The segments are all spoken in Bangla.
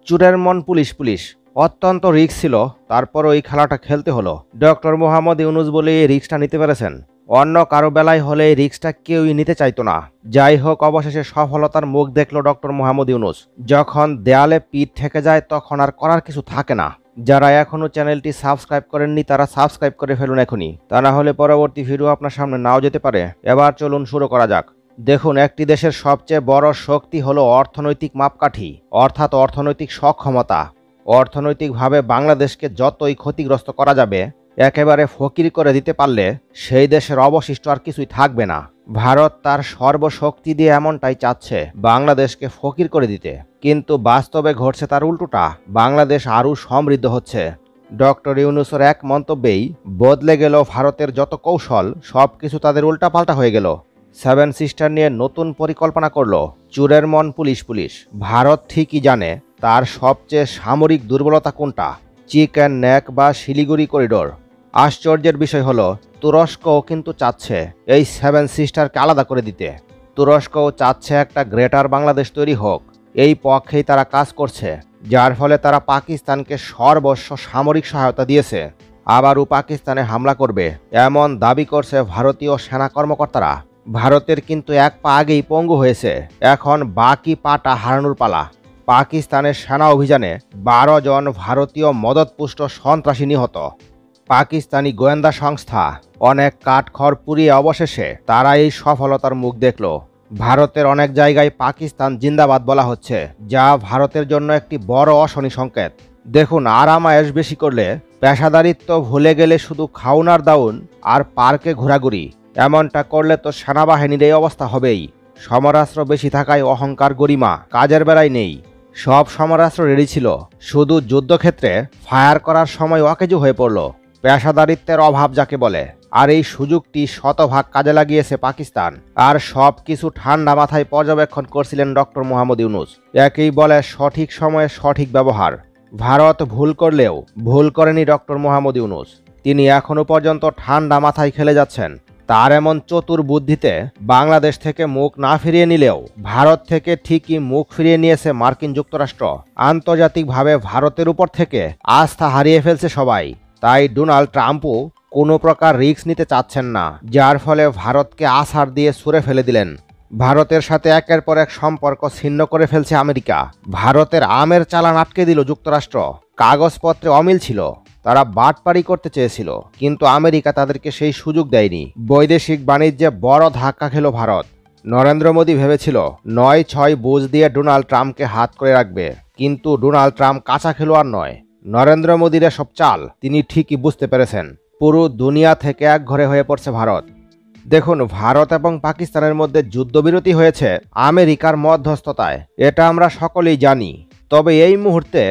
চুরের মন পুলিশ পুলিশ অত্যন্ত রিস্ক ছিল, তারপর ওই খেলাটা খেলতে হলো। ডক্টর মোহাম্মদ ইউনূস বলে এই রিস্কটা নিতে পেরেছেন। অন্য কারো বেলায় হলে এই রিস্কটা কেউই নিতে চাইতো না। যাই হোক, অবশেষে সফলতার মুখ দেখল ডক্টর মোহাম্মদ ইউনূস। যখন দেয়ালে পিঠ ঠেকে যায় তখন আর করার কিছু থাকে না। যারা এখনো চ্যানেলটি সাবস্ক্রাইব করেননি তারা সাবস্ক্রাইব করে ফেলুন এখনই, তা না হলে পরবর্তী ভিডিও আপনার সামনে নাও যেতে পারে। এবার চলুন শুরু করা যাক। দেখুন, একটি দেশের সবচেয়ে বড় শক্তি হলো অর্থনৈতিক মাপকাঠি, অর্থাৎ অর্থনৈতিক সক্ষমতা। অর্থনৈতিকভাবে বাংলাদেশকে যতই ক্ষতিগ্রস্ত করা যাবে, একেবারে ফকির করে দিতে পারলে সেই দেশের অবশিষ্ট আর কিছুই থাকবে না। ভারত তার সর্বশক্তি দিয়ে এমনটাই চাচ্ছে, বাংলাদেশকে ফকির করে দিতে। কিন্তু বাস্তবে ঘটছে তার উল্টোটা, বাংলাদেশ আরও সমৃদ্ধ হচ্ছে। ডক্টর ইউনূসের এক মন্তব্যেই বদলে গেল ভারতের যত কৌশল, সব কিছু তাদের উল্টাপাল্টা হয়ে গেল। সেভেন সিস্টার নিয়ে নতুন পরিকল্পনা করল। চুরের মন পুলিশ পুলিশ। ভারত ঠিকই জানে তার সবচেয়ে সামরিক দুর্বলতা কোনটা, চিকেন নেক বা শিলিগুড়ি করিডোর। আশ্চর্যের বিষয় হলো, তুরস্কও কিন্তু চাচ্ছে এই সেভেন সিস্টারকে আলাদা করে দিতে। তুরস্কও চাচ্ছে একটা গ্রেটার বাংলাদেশ তৈরি হোক। এই পক্ষেই তারা কাজ করছে, যার ফলে তারা পাকিস্তানকে সর্বস্ব সামরিক সহায়তা দিয়েছে। আবারও পাকিস্তানে হামলা করবে এমন দাবি করছে ভারতীয় সেনা কর্মকর্তারা। ভারতের কিন্তু এক পা আগেই পঙ্গু হয়েছে, এখন বাকি পাটা হারানোর পালা। পাকিস্তানের সেনা অভিযানে 12 জন ভারতীয় মদতপুষ্ট সন্ত্রাসী নিহত। পাকিস্তানি গোয়েন্দা সংস্থা অনেক কাঠখড় পুড়িয়ে অবশেষে তারা এই সফলতার মুখ দেখল। ভারতের অনেক জায়গায় পাকিস্তান জিন্দাবাদ বলা হচ্ছে, যা ভারতের জন্য একটি বড় অশনি সংকেত। দেখুন, আরামায়েশ বেশি করলে, পেশাদারিত্ব ভুলে গেলে শুধু খাউনার দাউন আর পার্কে ঘোরাঘুরি, এমনটা করলে তো সেনাবাহিনীর এই অবস্থা হবেই। সমরাস্ত্র বেশি থাকায় অহংকার গরিমা কাজের বেলায় নেই। সব সমরাস্ত্র রেডি ছিল, শুধু যুদ্ধক্ষেত্রে ফায়ার করার সময় অকেজো হয়ে পড়ল। পেশাদারিত্বের অভাব যাকে বলে। আর এই সুযোগটি শতভাগ কাজে লাগিয়েছে পাকিস্তান। আর সব কিছু ঠান্ডা মাথায় পর্যবেক্ষণ করছিলেন ডক্টর মোহাম্মদ ইউনূস। একেই বলে সঠিক সময়ে সঠিক ব্যবহার। ভারত ভুল করলেও ভুল করেনি ডক্টর মোহাম্মদ ইউনূস। তিনি এখনো পর্যন্ত ঠান্ডা মাথায় খেলে যাচ্ছেন। তার এমন চতুর বুদ্ধিতে বাংলাদেশ থেকে মুখ না ফিরিয়ে নিলেও ভারত থেকে ঠিকই মুখ ফিরিয়ে নিয়েছে মার্কিন যুক্তরাষ্ট্র। আন্তর্জাতিকভাবে ভারতের উপর থেকে আস্থা হারিয়ে ফেলছে সবাই। তাই ডোনাল্ড ট্রাম্পও কোনো প্রকার রিস্ক নিতে চাচ্ছেন না, যার ফলে ভারতকে আছাড় দিয়ে ছুঁড়ে ফেলে দিলেন। ভারতের সাথে একের পর এক সম্পর্ক ছিন্ন করে ফেলছে আমেরিকা। ভারতের আমের চালান আটকে দিল যুক্তরাষ্ট্র। কাগজপত্রে অমিল ছিল, তারা বাটপারি করতে চেয়েছিল, কিন্তু আমেরিকা তাদেরকে সেই সুযোগ দেয়নি। বৈদেশিক বাণিজ্যে বড় ধাক্কা খেল ভারত। নরেন্দ্র মোদী ভেবেছিল ৯-৬ বুঝ দিয়ে ডোনাল্ড ট্রাম্পকে হাত করে রাখবে, কিন্তু ডোনাল্ড ট্রাম্প কাঁচা খেলোয়াড় নয়। নরেন্দ্র মোদীর এসব চাল তিনি ঠিকই বুঝতে পেরেছেন। পুরো দুনিয়া থেকে একঘরে হয়ে পড়ছে ভারত। দেখুন, ভারত এবং পাকিস্তানের মধ্যে যুদ্ধবিরতি হয়েছে আমেরিকার মধ্যস্থতায়, এটা আমরা সকলেই জানি। তবে এই মুহূর্তে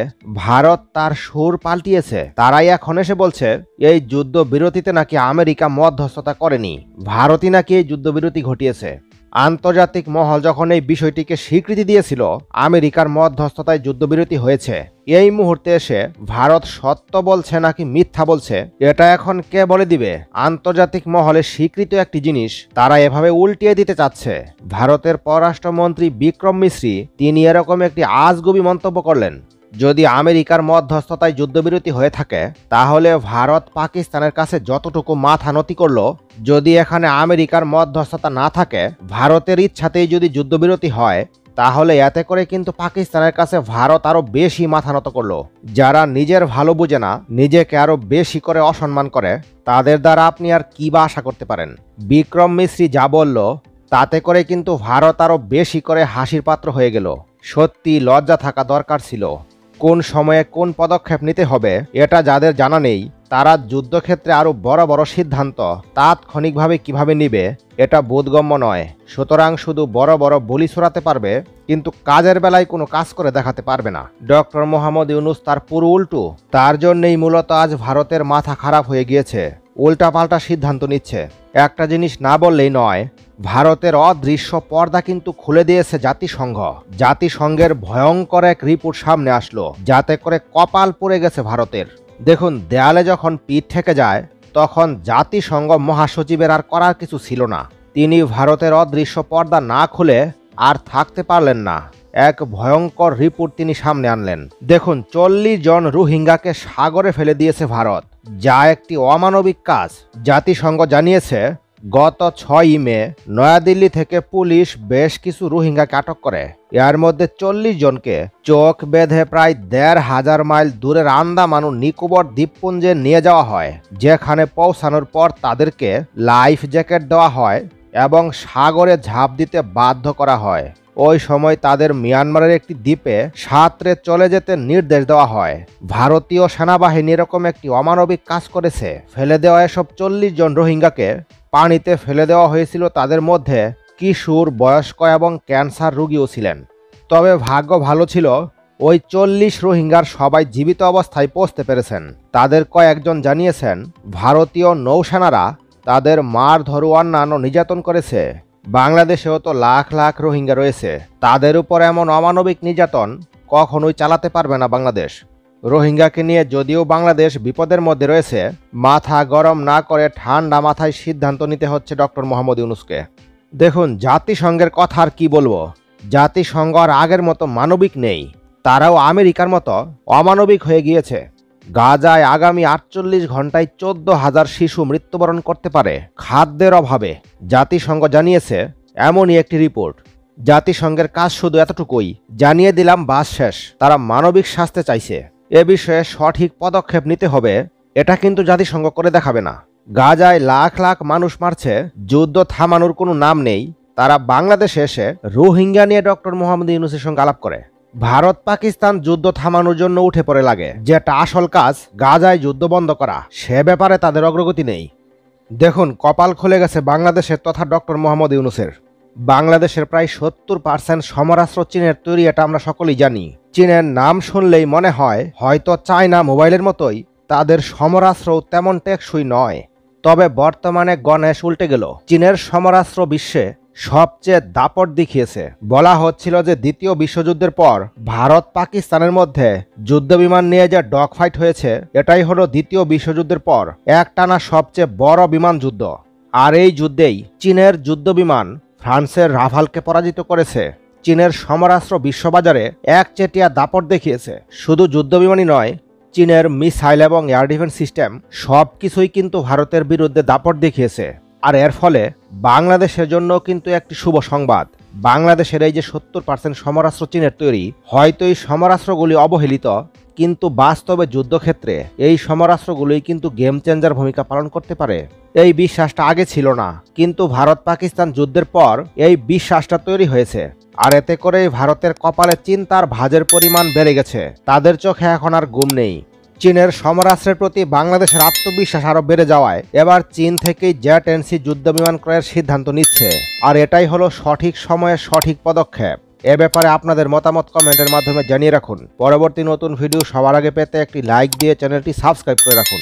ভারত তার সুর পাল্টিয়েছে। তারাই এখন এসে বলছে এই যুদ্ধবিরতিতে নাকি আমেরিকা মধ্যস্থতা করেনি, ভারতই নাকি এই যুদ্ধবিরতি ঘটিয়েছে। আন্তর্জাতিক মহল যখন এই বিষয়টিকে স্বীকৃতি দিয়েছিল আমেরিকার মধ্যস্থতায় যুদ্ধবিরতি হয়েছে, এই মুহূর্তে এসে ভারত সত্য বলছে নাকি মিথ্যা বলছে, এটা এখন কে বলে দিবে? আন্তর্জাতিক মহলে স্বীকৃত একটি জিনিস তারা এভাবে উল্টিয়ে দিতে চাচ্ছে। ভারতের পররাষ্ট্রমন্ত্রী বিক্রম মিশ্রি তিনি এরকম একটি আজগুবি মন্তব্য করলেন, যদি আমেরিকার মধ্যস্থতায় যুদ্ধবিরতি হয়ে থাকে তাহলে ভারত পাকিস্তানের কাছে যতটুকু মাথা নত করল, যদি এখানে আমেরিকার মধ্যস্থতা না থাকে, ভারতের ইচ্ছাতেই যদি যুদ্ধবিরতি হয়, তাহলে এতে করে কিন্তু পাকিস্তানের কাছে ভারত আরো বেশি মাথা নত করল। যারা নিজের ভালো বুঝে না, নিজেকে আরো বেশি করে অসম্মান করে, তাদের দ্বারা আপনি আর কি বা আশা করতে পারেন? বিক্রম মিশ্রি যা বলল তাতে করে কিন্তু ভারত আরো বেশি করে হাসির পাত্র হয়ে গেল। সত্যি লজ্জা থাকা দরকার ছিল। কোন সময়ে কোন পদক্ষেপ নিতে হবে এটা যাদের জানা নেই, তারা যুদ্ধক্ষেত্রে আরো বড় বড় সিদ্ধান্ত তাৎক্ষণিকভাবে কিভাবে নিবে এটা বোধগম্য নয়। সুতরাং শুধু বড় বড় বলি ছড়াতে পারবে, কিন্তু কাজের বেলায় কোনো কাজ করে দেখাতে পারবে না। ডক্টর মোহাম্মদ ইউনূস তার পুরো উল্টো। তার জন্যই মূলত আজ ভারতের মাথা খারাপ হয়ে গিয়েছে, উল্টাপাল্টা সিদ্ধান্ত নিচ্ছে। একটা জিনিস না বললেই নয়, ভারতের অদৃশ্য পর্দা কিন্তু খুলে দিয়েছে জাতিসংঘ। জাতিসংঘের ভয়ঙ্কর এক রিপোর্ট সামনে আসলো, যাতে করে কপাল পড়ে গেছে ভারতের। দেখুন, দেয়ালে যখন পিঠ ঠেকে যায় তখন জাতিসংঘ মহাসচিবের আর করার কিছু ছিল না। তিনি ভারতের অদৃশ্য পর্দা না খুলে আর থাকতে পারলেন না। এক ভয়ঙ্কর রিপোর্ট তিনি সামনে আনলেন। দেখুন, 40 জন রোহিঙ্গাকে সাগরে ফেলে দিয়েছে ভারত, যা একটি অমানবিক কাজ। জাতিসংঘ জানিয়েছে গত 6 মে নয়াদিল্লি থেকে পুলিশ বেশ কিছু রোহিঙ্গাকে আটক করে। এর মধ্যে 40 জনকে চোখ বেঁধে প্রায় 1,500 মাইল দূরের আন্দামান ও নিকোবর দ্বীপপুঞ্জে নিয়ে যাওয়া হয়, যেখানে পৌঁছানোর পর তাদেরকে লাইফ জ্যাকেট দেওয়া হয় এবং সাগরে ঝাঁপ দিতে বাধ্য করা হয়। ওই সময় তাদের মিয়ানমারের একটি দ্বীপে সাঁতরে চলে যেতে নির্দেশ দেওয়া হয়। ভারতীয় সেনাবাহিনী এরকম একটি অমানবিক কাজ করেছে। ফেলে দেওয়া এসব 40 জন রোহিঙ্গাকে পানিতে ফেলে দেওয়া হয়েছিল। তাদের মধ্যে কিশোর, বয়স্ক এবং ক্যান্সার রোগীও ছিলেন। তবে ভাগ্য ভালো ছিল, ওই 40 রোহিঙ্গার সবাই জীবিত অবস্থায় পৌঁছতে পেরেছেন। তাদের কয়েকজন জানিয়েছেন ভারতীয় নৌসেনারা তাদের মারধর ও অন্যান্য নির্যাতন করেছে। বাংলাদেশেও তো লাখ লাখ রোহিঙ্গা রয়েছে, তাদের উপর এমন অমানবিক নির্যাতন কখনোই চালাতে পারবে না বাংলাদেশ। রোহিঙ্গাকে নিয়ে যদিও বাংলাদেশ বিপদের মধ্যে রয়েছে, মাথা গরম না করে ঠান্ডা মাথায় সিদ্ধান্ত নিতে হচ্ছে ডক্টর মোহাম্মদ ইউনূসকে। দেখুন, জাতিসংঘের কথা আর কি বলবো, জাতিসংঘ আর আগের মতো মানবিক নেই, তারাও আমেরিকার মতো অমানবিক হয়ে গিয়েছে। গাজায় আগামী 48 ঘন্টায় 14,000 শিশু মৃত্যুবরণ করতে পারে খাদ্যের অভাবে, জাতিসংঘ জানিয়েছে। এমনই একটি রিপোর্ট। জাতিসংঘের কাজ শুধু এতটুকুই, জানিয়ে দিলাম বাস শেষ। তারা মানবিক শাস্তি চাইছে, এ বিষয়ে সঠিক পদক্ষেপ নিতে হবে। এটা কিন্তু জাতিসংঘ করে দেখাবে না। গাজায় লাখ লাখ মানুষ মারছে, যুদ্ধ থামানোর কোনো নাম নেই। তারা বাংলাদেশে এসে রোহিঙ্গা নিয়ে ডক্টর মোহাম্মদ ইউনূসের সঙ্গে আলাপ করে। ভারত পাকিস্তান যুদ্ধ থামানোর জন্য উঠে পড়ে লাগে, যেটা আসল কাজ গাজায় যুদ্ধ বন্ধ করা, সে ব্যাপারে তাদের অগ্রগতি নেই। দেখুন, কপাল খুলে গেছে বাংলাদেশের তথা ডক্টর মোহাম্মদ ইউনূসের। বাংলাদেশের প্রায় 70% সমরাস্ত্র চীনের তৈরি, এটা আমরা সকলেই জানি। চীনের নাম শুনলেই মনে হয় হয়তো চায়না মোবাইলের মতোই তাদের সমরাস্ত্রও তেমন টেকসই নয়। তবে বর্তমানে গণেশ উল্টে গেল, চীনের সমরাস্ত্র বিশ্বে সবচেয়ে দাপট দেখিয়েছে। বলা হচ্ছিল যে দ্বিতীয় বিশ্বযুদ্ধের পর ভারত পাকিস্তানের মধ্যে যুদ্ধবিমান নিয়ে যে ডগ ফাইট হয়েছে, এটাই হলো দ্বিতীয় বিশ্বযুদ্ধের পর একটানা সবচেয়ে বড় বিমান যুদ্ধ। আর এই যুদ্ধেই চীনের যুদ্ধবিমান ফ্রান্সের রাফালকে পরাজিত করেছে। চীনের সমরাস্ত্র বিশ্ববাজারে একচেটিয়া দাপট দেখিয়েছে। শুধু যুদ্ধবিমানই নয়, চীনের মিসাইল এবং এয়ার ডিফেন্স সিস্টেম সবকিছুই কিন্তু ভারতের বিরুদ্ধে দাপট দেখিয়েছে। আর এর ফলে বাংলাদেশের জন্য কিন্তু একটি শুভ সংবাদ। বাংলাদেশের এই যে 70% সমরাস্ত্র চীনের তৈরি, হয়তো এই সমরাস্ত্রগুলি অবহেলিত, কিন্তু বাস্তবে যুদ্ধক্ষেত্রে এই সমরাস্ত্রগুলোই কিন্তু গেম চেঞ্জার ভূমিকা পালন করতে পারে। এই বিশ্বাসটা আগে ছিল না, কিন্তু ভারত পাকিস্তান যুদ্ধের পর এই বিশ্বাসটা তৈরি হয়েছে। আর এতে করে ভারতের কপালে চিন্তার ভাঁজের পরিমাণ বেড়ে গেছে। তাদের চোখে এখন আর ঘুম নেই। চীনের সমরাস্ত্রের প্রতি বাংলাদেশের আত্মবিশ্বাস আরও বেড়ে যাওয়ায় এবার চীন থেকেই জেট-এনসি যুদ্ধবিমান ক্রয়ের সিদ্ধান্ত নিচ্ছে। আর এটাই হলো সঠিক সময়ে সঠিক পদক্ষেপ। এ ব্যাপারে আপনাদের মতামত কমেন্টের মাধ্যমে জানিয়ে রাখুন। পরবর্তী নতুন ভিডিও সবার আগে পেতে একটি লাইক দিয়ে চ্যানেলটি সাবস্ক্রাইব করে রাখুন।